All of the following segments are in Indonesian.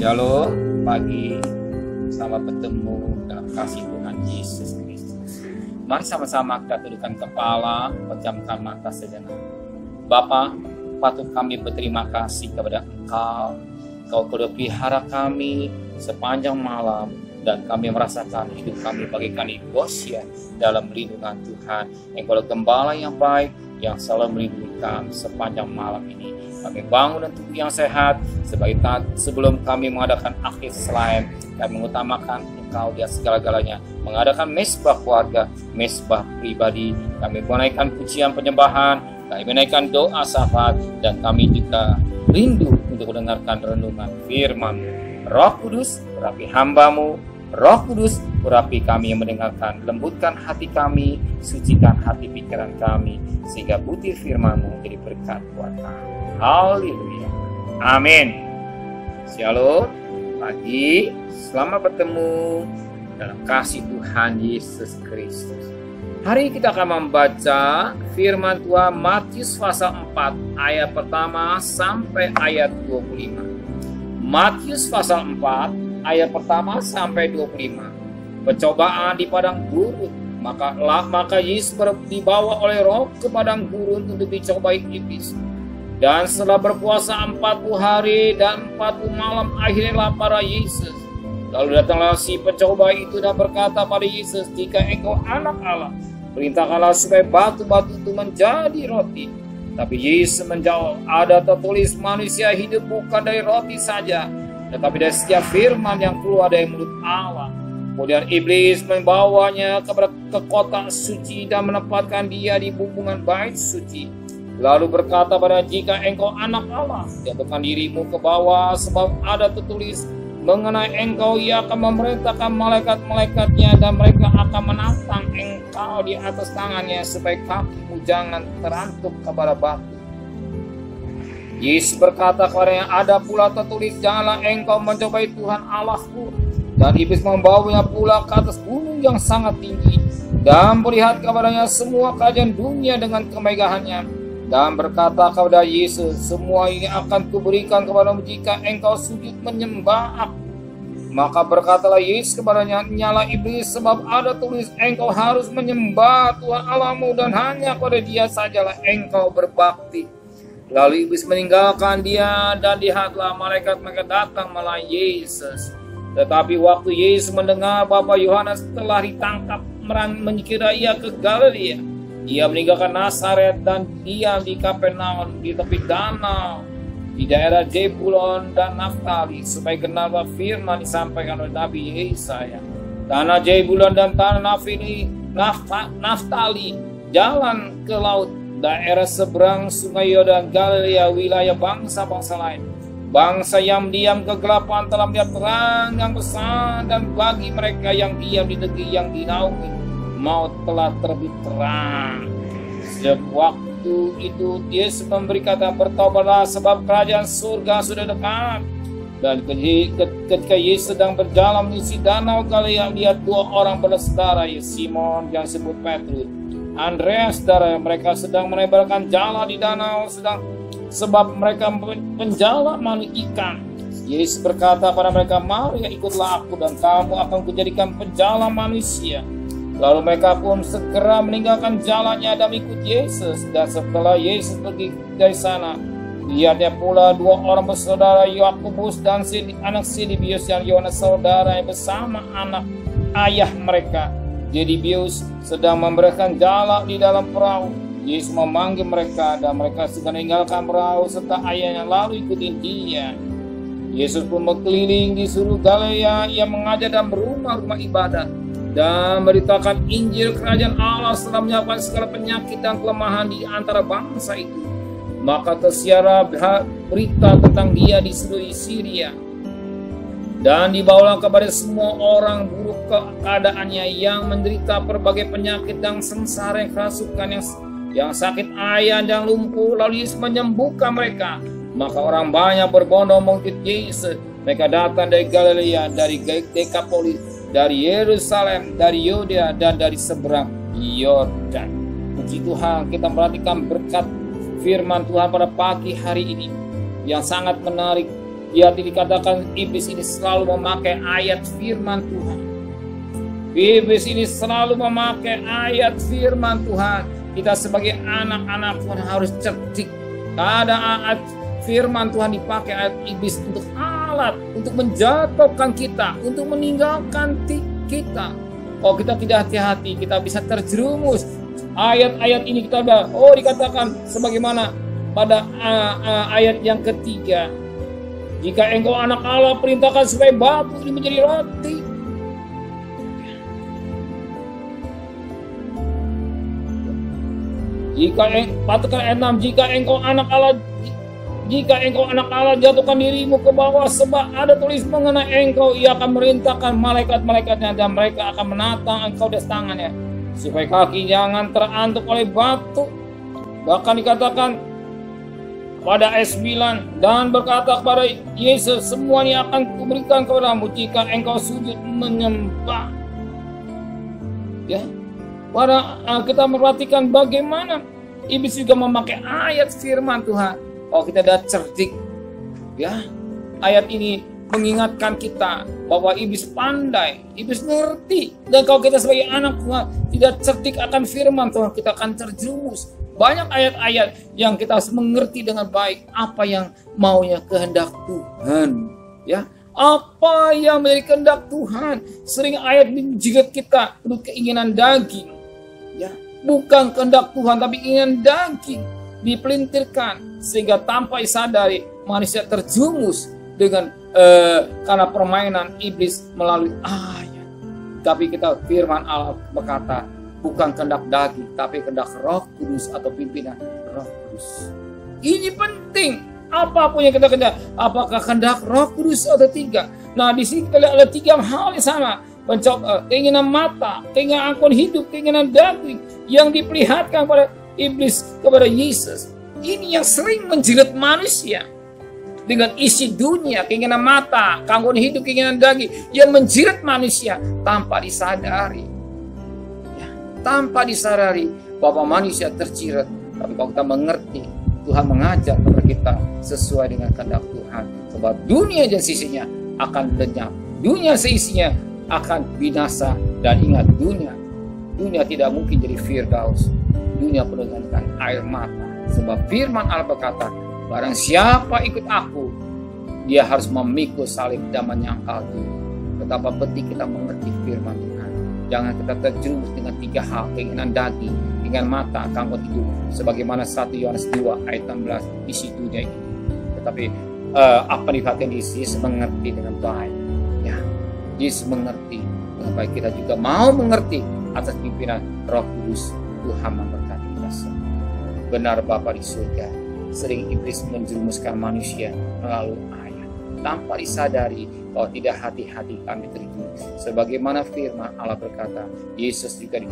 Shalom pagi, selamat bertemu dalam kasih Tuhan Yesus Kristus. Mari sama-sama kita tundukkan kepala, pejamkan mata sejenak. Bapa, patut kami berterima kasih kepada Engkau. Engkau telah pelihara kami sepanjang malam, dan kami merasakan hidup kami bagaikan Goshen dalam lindungan Tuhan. Engkau adalah gembala yang baik yang selalu melindungi kami sepanjang malam ini. Kami bangun dan tubuh yang sehat. Sebelum kami mengadakan akhir selain, kami mengutamakan Engkau di atas segala-galanya. Mengadakan mesbah keluarga, mesbah pribadi. Kami menaikkan pujian penyembahan, kami menaikkan doa syafaat, dan kami juga rindu untuk mendengarkan renungan firman. Roh Kudus, urapi hamba-Mu. Roh Kudus, urapi kami yang mendengarkan. Lembutkan hati kami, sucikan hati pikiran kami, sehingga butir firman-Mu menjadi berkat buat kami. Haleluya. Amin. Shalom pagi, selamat bertemu dalam kasih Tuhan Yesus Kristus. Hari ini kita akan membaca firman Tuhan Matius pasal 4 ayat pertama sampai ayat 25. Matius pasal 4 ayat pertama sampai 25. Percobaan di padang gurun. Maka Yesus dibawa oleh Roh ke padang gurun untuk dicobai iblis. Dan setelah berpuasa 40 hari dan 40 malam, akhirnya lapar Yesus. Lalu datanglah si pencoba itu dan berkata pada Yesus, "Jika Engkau anak Allah, perintahkanlah supaya batu-batu itu menjadi roti." Tapi Yesus menjawab, "Ada tertulis, manusia hidup bukan dari roti saja, tetapi dari setiap firman yang keluar dari mulut Allah." Kemudian iblis membawanya ke kota suci dan menempatkan dia di bumbungan bait suci. Lalu berkata pada, "Jika engkau anak Allah, jatuhkan dirimu ke bawah, sebab ada tertulis mengenai engkau, ia akan memerintahkan malaikat-malaikatnya, dan mereka akan menantang engkau di atas tangannya, supaya kakimu jangan terantuk kepada batu." Yesus berkata kepadanya, "Ada pula tertulis, janganlah engkau mencobai Tuhan Allahmu." Dan iblis membawanya pula ke atas gunung yang sangat tinggi, dan melihat kepadanya semua kerajaan dunia dengan kemegahannya. Dan berkata kepada Yesus, "Semua ini akan kuberikan kepadamu jika engkau sujud menyembah Aku." Maka berkatalah Yesus kepadanya, "Nyala iblis, sebab ada tulis, engkau harus menyembah Tuhan Allahmu, dan hanya kepada Dia sajalah engkau berbakti." Lalu iblis meninggalkan dia, dan lihatlah malaikat-malaikat datang melayani Yesus. Tetapi waktu Yesus mendengar bahwa Yohanes telah ditangkap, mengira ia ke Galilea. Ia meninggalkan Nazaret dan diam di Kapernaum di tepi danau di daerah Zebulon dan Naftali, supaya genaplah firman disampaikan oleh Nabi Yesaya. Tanah Zebulon dan tanah Naftali, jalan ke laut, daerah seberang sungai Yordan, Galilea, wilayah bangsa-bangsa lain. Bangsa yang diam kegelapan telah melihat terang yang besar, dan bagi mereka yang diam di negeri yang dinaungi, maut telah terbit terang. Sejak waktu itu Yesus memberi kata, "Bertobatlah, sebab kerajaan surga sudah dekat." Dan ketika Yesus sedang berjalan menyusuri danau Galilea, lihat dua orang bersaudara, Simon yang disebut Petrus, Andreas saudara, mereka sedang menebarkan jala di danau, sebab mereka menjala manu ikan. Yesus berkata pada mereka, "Mari ikutlah Aku, dan kamu akan kujadikan penjala manusia." Lalu mereka pun segera meninggalkan jalannya dan ikut Yesus. Dan setelah Yesus pergi dari sana, lihatnya pula dua orang bersaudara, Yakobus dan anak Zebedeus, yang Yohanes saudara, bersama anak ayah mereka Zebedeus sedang memberikan jala di dalam perahu. Yesus memanggil mereka, dan mereka segera meninggalkan perahu serta ayahnya, lalu ikuti Dia. Yesus pun berkeliling di seluruh Galilea, Ia mengajar dan berumah-rumah ibadat, dan memberitakan Injil kerajaan Allah, setelah menyiapkan segala penyakit dan kelemahan di antara bangsa itu. Maka tersiarlah berita tentang Dia di seluruh Syria, dan dibawalah kepada semua orang buruk keadaannya, yang menderita berbagai penyakit dan sengsara, yang kerasukan, yang sakit ayan dan lumpuh. Lalu Yesus menyembuhkan mereka. Maka orang banyak berbondong mengikut Yesus. Mereka datang dari Galilea, dari Dekapolis, dari Yerusalem, dari Yudea, dan dari seberang Yordan. Puji Tuhan, kita perhatikan berkat firman Tuhan pada pagi hari ini yang sangat menarik Ya, dikatakan iblis ini selalu memakai ayat firman Tuhan. Iblis ini selalu memakai ayat firman Tuhan. Kita sebagai anak-anak Tuhan harus cerdik. Ada ayat firman Tuhan dipakai ayat iblis untuk alat, untuk menjatuhkan kita, untuk meninggalkan kita. Kalau kita tidak hati-hati, kita bisa terjerumus. Ayat-ayat ini kita ada, dikatakan sebagaimana pada ayat yang ketiga. Jika engkau anak Allah, perintahkan supaya batu ini menjadi roti. Patukan ayat 6, jika engkau anak Allah, jatuhkan dirimu ke bawah, sebab ada tulis mengenai engkau, ia akan merintahkan malaikat-malaikatnya dan mereka akan menatang engkau di tangannya, supaya kaki jangan terantuk oleh batu. Bahkan dikatakan pada ayat 9, dan berkata kepada Yesus, semuanya akan kuberikan kepadamu jika engkau sujud menyembah. Ya, pada kita memperhatikan bagaimana iblis juga memakai ayat firman Tuhan. Kita sudah cerdik, ya, ayat ini mengingatkan kita bahwa iblis pandai, iblis ngerti. Dan kalau kita sebagai anak Tuhan tidak cerdik akan firman Tuhan, kita akan terjerumus. Banyak ayat-ayat yang kita harus mengerti dengan baik apa yang maunya kehendak Tuhan, ya. Apa yang menjadi kehendak Tuhan. Sering ayat menjerat kita untuk keinginan daging, ya. Bukan kehendak Tuhan tapi keinginan daging dipelintirkan, sehingga tanpa disadari manusia terjerumus dengan karena permainan iblis melalui ayat. Tapi kita firman Allah berkata, bukan kehendak daging, tapi kehendak Roh Kudus atau pimpinan Roh Kudus. Ini penting. Apapun yang kita kehendak, apakah kehendak Roh Kudus atau tidak. Nah, di sini kita lihat ada 3 hal yang sama. Keinginan mata, keinginan akun hidup, keinginan daging yang diperlihatkan pada iblis kepada Yesus. Ini yang sering menjerat manusia dengan isi dunia, keinginan mata, akun hidup, keinginan daging yang menjerat manusia tanpa disadari. Tanpa disadari bahwa manusia terjerat. Tapi kalau kita mengerti, Tuhan mengajar kepada kita sesuai dengan kehendak Tuhan. Sebab dunia dan sisinya akan lenyap, dunia seisinya akan binasa. Dan ingat, dunia tidak mungkin jadi Firdaus. Dunia penuh dengan air mata. Sebab firman Allah berkata, barang siapa ikut aku, dia harus memikul salib dan menyangkal diri. Betapa penting kita mengerti firman Tuhan. Jangan kita terjerumus dengan 3 hal, keinginan daging, keinginan mata, akun hidup. Sebagaimana 1 Yohanes 2 ayat 16, isi dunia ini. Tetapi apa dikatakan Yesus mengerti dengan baik. Ya, Yesus mengerti dengan baik. Kita juga mau mengerti atas pimpinan Roh Kudus. Tuhan memberkati kita semua. Benar Bapa di surga, sering iblis menjerumuskan manusia melalui ayat. Tanpa disadari, kalau tidak hati-hati kami terjerumus. Sebagaimana firman Allah berkata, Yesus juga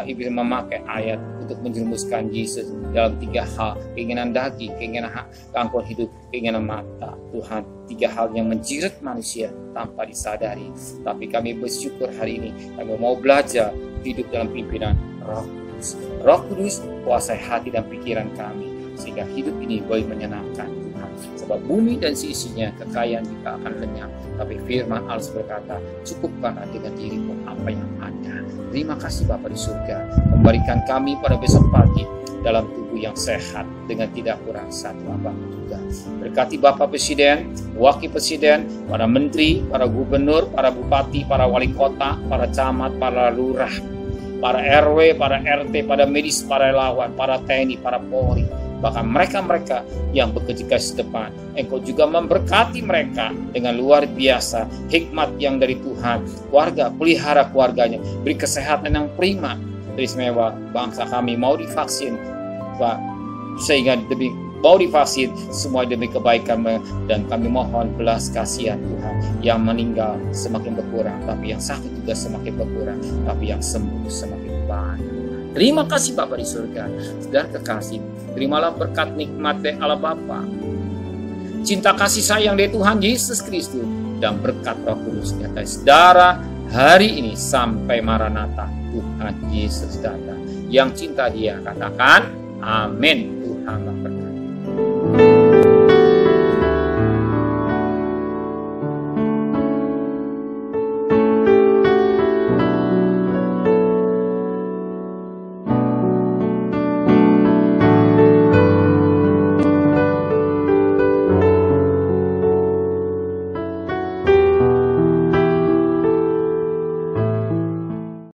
iblis memakai ayat untuk menjerumuskan Yesus dalam 3 hal, keinginan daging, keinginan akun hidup, keinginan mata. Tuhan, 3 hal yang menjerat manusia tanpa disadari. Tapi kami bersyukur hari ini kami mau belajar hidup dalam pimpinan Roh Kudus. Roh Kudus kuasai hati dan pikiran kami sehingga hidup ini boleh menyenangkan Tuhan. Sebab bumi dan seisinya kekayaan kita akan lenyap. Tapi firman Allah berkata, cukupkanlah dengan dirimu apa yang ada. Terima kasih Bapa di surga, memberikan kami pada besok pagi dalam tubuh yang sehat dengan tidak kurang 1 apapun juga. Berkati Bapak Presiden, Wakil Presiden, para Menteri, para Gubernur, para Bupati, para Wali Kota, para Camat, para Lurah, para RW, para RT, para medis, para relawan, para TNI, para Polri, bahkan mereka-mereka yang bekerja di depan. Engkau juga memberkati mereka dengan luar biasa hikmat yang dari Tuhan. Keluarga, pelihara keluarganya, beri kesehatan yang prima. Istimewa bangsa kami mau divaksin, Pak, sehingga demi mau divaksin semua demi kebaikan, dan kami mohon belas kasihan Tuhan. Yang meninggal semakin berkurang, tapi yang sakit juga semakin berkurang, tapi yang sembuh semakin banyak. Terima kasih Bapa di surga, saudara kekasih, terimalah berkat nikmat dari Allah Bapa, cinta kasih sayang dari Tuhan Yesus Kristus, dan berkat Roh Kudus di atas saudara hari ini sampai Maranatha Tuhan Yesus datang. Yang cinta Dia katakan amin.